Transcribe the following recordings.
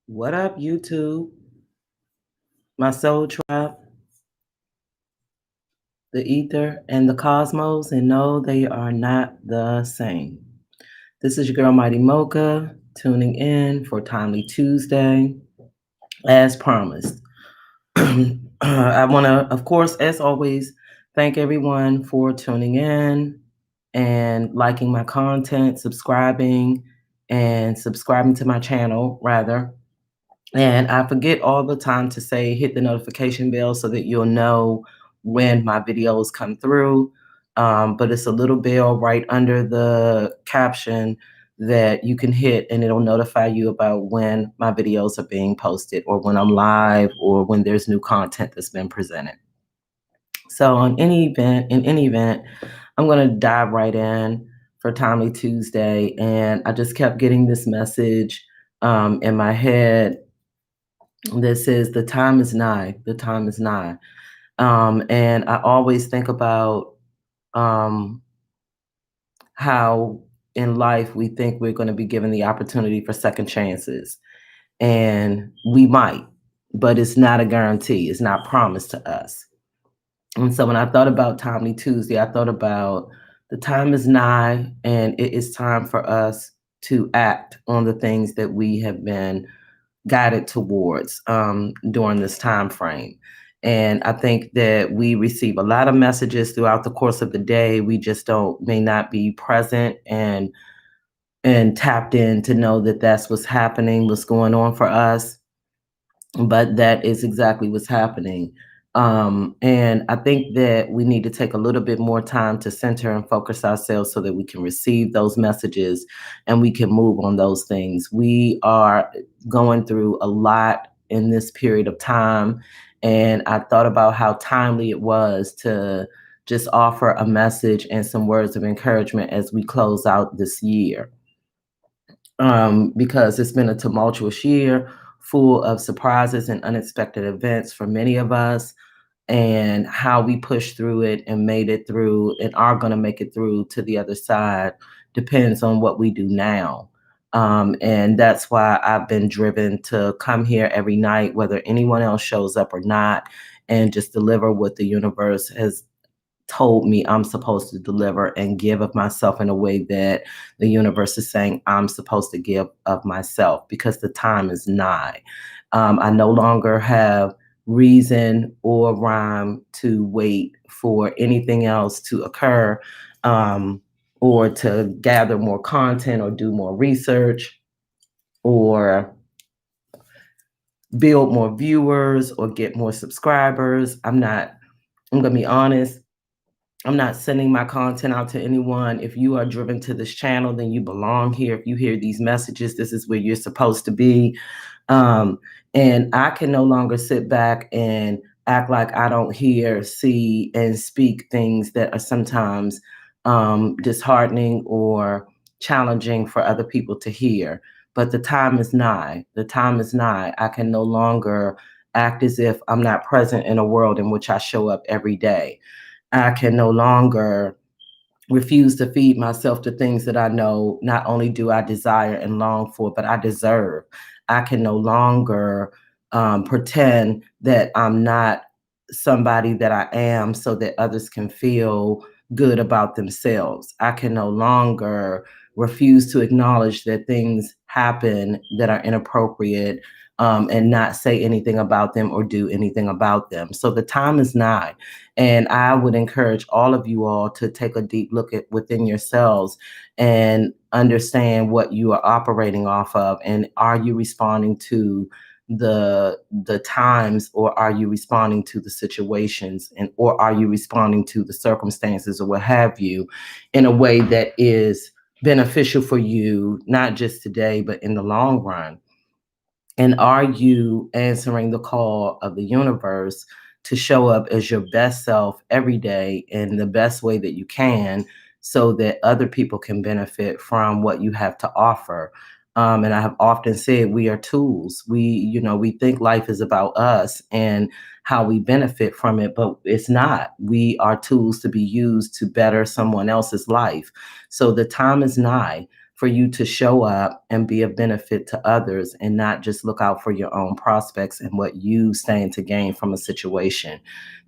What up, YouTube? My soul tribe, the ether, and the cosmos, and no, they are not the same. This is your girl, Mighty Mocha, tuning in for Timely Tuesday, as promised. I want to, of course, as always, thank everyone for tuning in and liking my content, subscribing to my channel, rather. And I forget all the time to say hit the notification bell so that you'll know when my videos come through. But it's a little bell right under the caption that you can hit, and it'll notify you about when my videos are being posted or when I'm live or when there's new content that's been presented. So in any event, I'm going to dive right in for Timely Tuesday. And I just kept getting this message in my head that says the time is nigh. The time is nigh. And I always think about how in life we think we're going to be given the opportunity for second chances. And we might, but it's not a guarantee. It's not promised to us. And so when I thought about Timely Tuesday, I thought about the time is nigh, and it is time for us to act on the things that we have been guided towards during this time frame. And I think that we receive a lot of messages throughout the course of the day. We just may not be present and tapped in to know that that's what's happening, what's going on for us. But that is exactly what's happening. And I think that we need to take a little bit more time to center and focus ourselves so that we can receive those messages and we can move on those things. We are going through a lot in this period of time. And I thought about how timely it was to just offer a message and some words of encouragement as we close out this year. Because it's been a tumultuous year full of surprises and unexpected events for many of us, and how we pushed through it and made it through and are going to make it through to the other side depends on what we do now. And that's why I've been driven to come here every night, whether anyone else shows up or not, and just deliver what the universe has told me I'm supposed to deliver and give of myself in a way that the universe is saying I'm supposed to give of myself, because the time is nigh. I no longer have reason or rhyme to wait for anything else to occur, or to gather more content or do more research or build more viewers or get more subscribers. I'm going to be honest. I'm not sending my content out to anyone. If you are driven to this channel, then you belong here. If you hear these messages, this is where you're supposed to be. And I can no longer sit back and act like I don't hear, see, and speak things that are sometimes disheartening or challenging for other people to hear. But the time is nigh. The time is nigh. I can no longer act as if I'm not present in a world in which I show up every day. I can no longer refuse to feed myself to things that I know not only do I desire and long for, but I deserve. I can no longer pretend that I'm not somebody that I am so that others can feel good about themselves. I can no longer refuse to acknowledge that things happen that are inappropriate, and not say anything about them or do anything about them. So the time is nigh. And I would encourage all of you all to take a deep look at within yourselves and understand what you are operating off of. And are you responding to the times, or are you responding to the situations, and or are you responding to the circumstances or what have you in a way that is beneficial for you, not just today, but in the long run? And are you answering the call of the universe to show up as your best self every day in the best way that you can, so that other people can benefit from what you have to offer? And I have often said we are tools. We think life is about us and how we benefit from it, but it's not. We are tools to be used to better someone else's life. So the time is nigh. for you to show up and be a benefit to others and not just look out for your own prospects and what you stand to gain from a situation.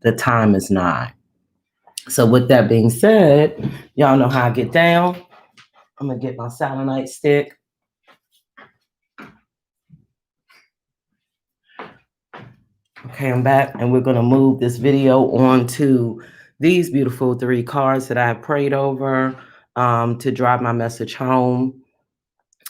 The time is nigh. So, with that being said, y'all know how I get down. I'm gonna get my selenite stick. Okay, I'm back, and we're gonna move this video on to these beautiful three cards that I have prayed over to drive my message home.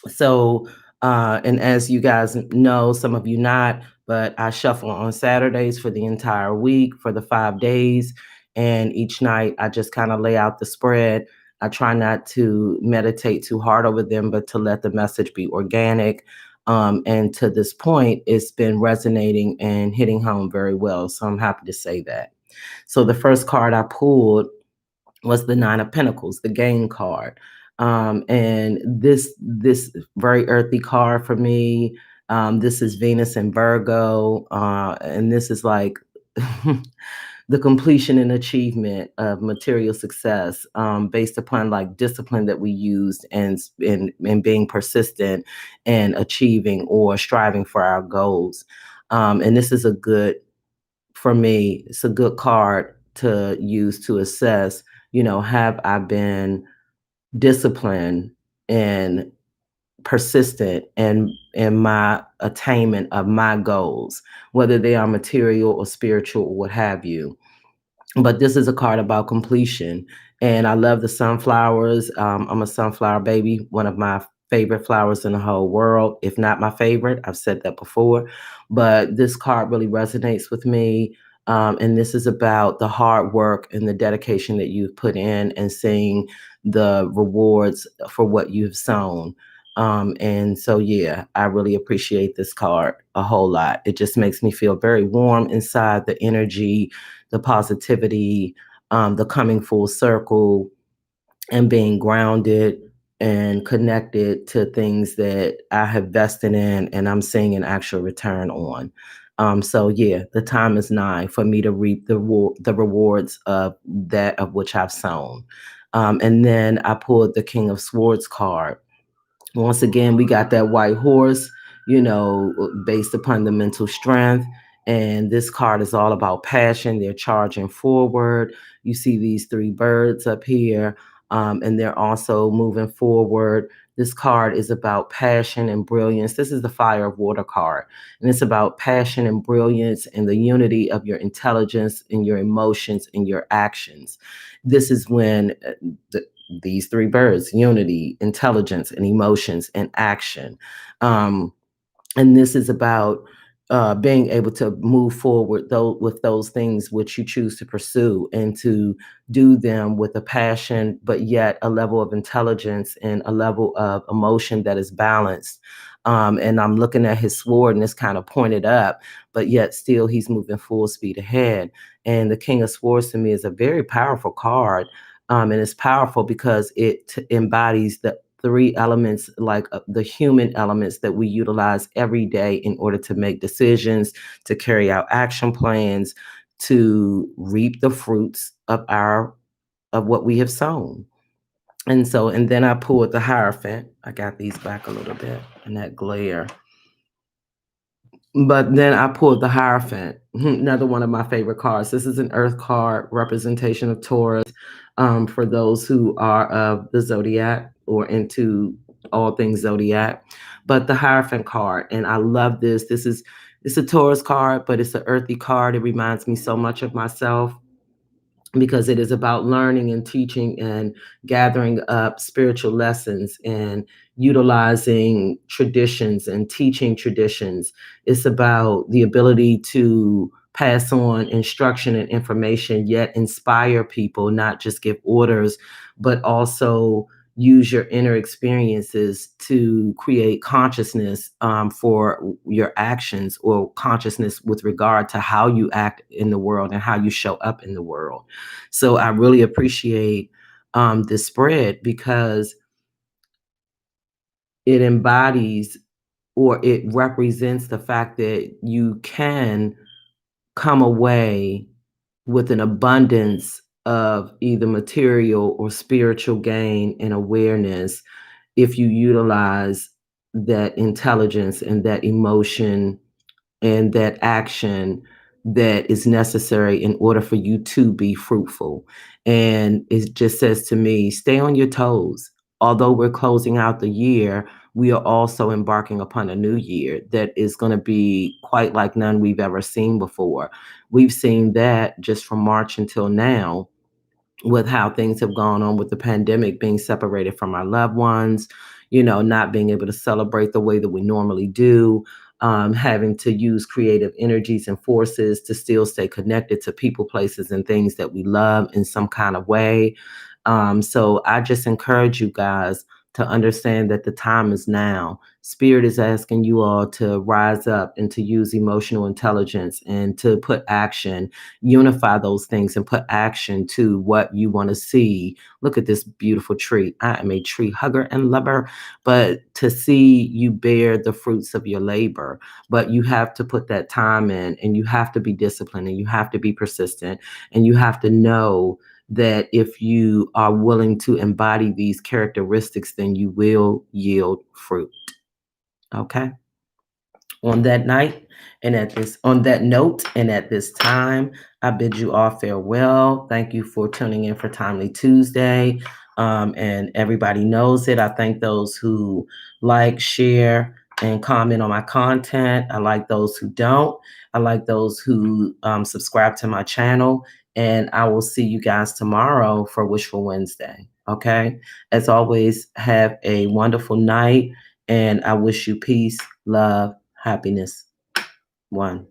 So, and as you guys know, some of you not, but I shuffle on Saturdays for the entire week for the 5 days. And each night I just kind of lay out the spread. I try not to meditate too hard over them, but to let the message be organic. And to this point, it's been resonating and hitting home very well. So I'm happy to say that. So the first card I pulled was the Nine of Pentacles, the Gain card. And this very earthy card for me. This is Venus and Virgo, and this is like the completion and achievement of material success, based upon like discipline that we used and in being persistent and achieving or striving for our goals. And this is a good, for me, it's a good card to use to assess, have I been disciplined and persistent in my attainment of my goals, whether they are material or spiritual or what have you. But this is a card about completion. And I love the sunflowers. I'm a sunflower baby, one of my favorite flowers in the whole world, if not my favorite. I've said that before. But this card really resonates with me. And this is about the hard work and the dedication that you've put in and seeing the rewards for what you've sown. And so, yeah, I really appreciate this card a whole lot. It just makes me feel very warm inside, the energy, the positivity, the coming full circle, and being grounded and connected to things that I have vested in and I'm seeing an actual return on. So yeah, the time is nigh for me to reap the rewards of that of which I've sown. And then I pulled the King of Swords card. Once again, we got that white horse, based upon the mental strength. And this card is all about passion. They're charging forward. You see these three birds up here, and they're also moving forward. This card is about passion and brilliance. This is the Fire of Water card, and it's about passion and brilliance and the unity of your intelligence and your emotions and your actions. This is when these three birds: unity, intelligence, and emotions and action. And this is about being able to move forward with those things which you choose to pursue and to do them with a passion, but yet a level of intelligence and a level of emotion that is balanced. And I'm looking at his sword and it's kind of pointed up, but yet still he's moving full speed ahead. And the King of Swords to me is a very powerful card. And it's powerful because it embodies the three elements, like the human elements that we utilize every day in order to make decisions, to carry out action plans, to reap the fruits of what we have sown. And so, and then I pulled the Hierophant. I got these back a little bit in that glare. But then I pulled the Hierophant, another one of my favorite cards. This is an Earth card, representation of Taurus, for those who are of the zodiac or into all things zodiac. But the Hierophant card, and I love this. It's a Taurus card, but it's an earthy card. It reminds me so much of myself, because it is about learning and teaching and gathering up spiritual lessons and utilizing traditions and teaching traditions. It's about the ability to pass on instruction and information, yet inspire people, not just give orders, but also use your inner experiences to create consciousness for your actions, or consciousness with regard to how you act in the world and how you show up in the world. So I really appreciate this spread, because it embodies, or it represents the fact that you can come away with an abundance of either material or spiritual gain and awareness if you utilize that intelligence and that emotion and that action that is necessary in order for you to be fruitful. And it just says to me, stay on your toes. Although we're closing out the year, we are also embarking upon a new year that is going to be quite like none we've ever seen before. We've seen that just from March until now with how things have gone on with the pandemic, being separated from our loved ones, not being able to celebrate the way that we normally do, having to use creative energies and forces to still stay connected to people, places, and things that we love in some kind of way. So I just encourage you guys to understand that the time is now. Spirit is asking you all to rise up and to use emotional intelligence and to put action, unify those things and put action to what you want to see. Look at this beautiful tree. I am a tree hugger and lover, but to see you bear the fruits of your labor, but you have to put that time in, and you have to be disciplined, and you have to be persistent, and you have to know that if you are willing to embody these characteristics, then you will yield fruit. Okay. On that night and on that note and at this time, I bid you all farewell. Thank you for tuning in for Timely Tuesday. And everybody knows it. I thank those who like, share, and comment on my content. I like those who don't. I like those who subscribe to my channel. And I will see you guys tomorrow for Wishful Wednesday. Okay. As always, have a wonderful night. And I wish you peace, love, happiness. One.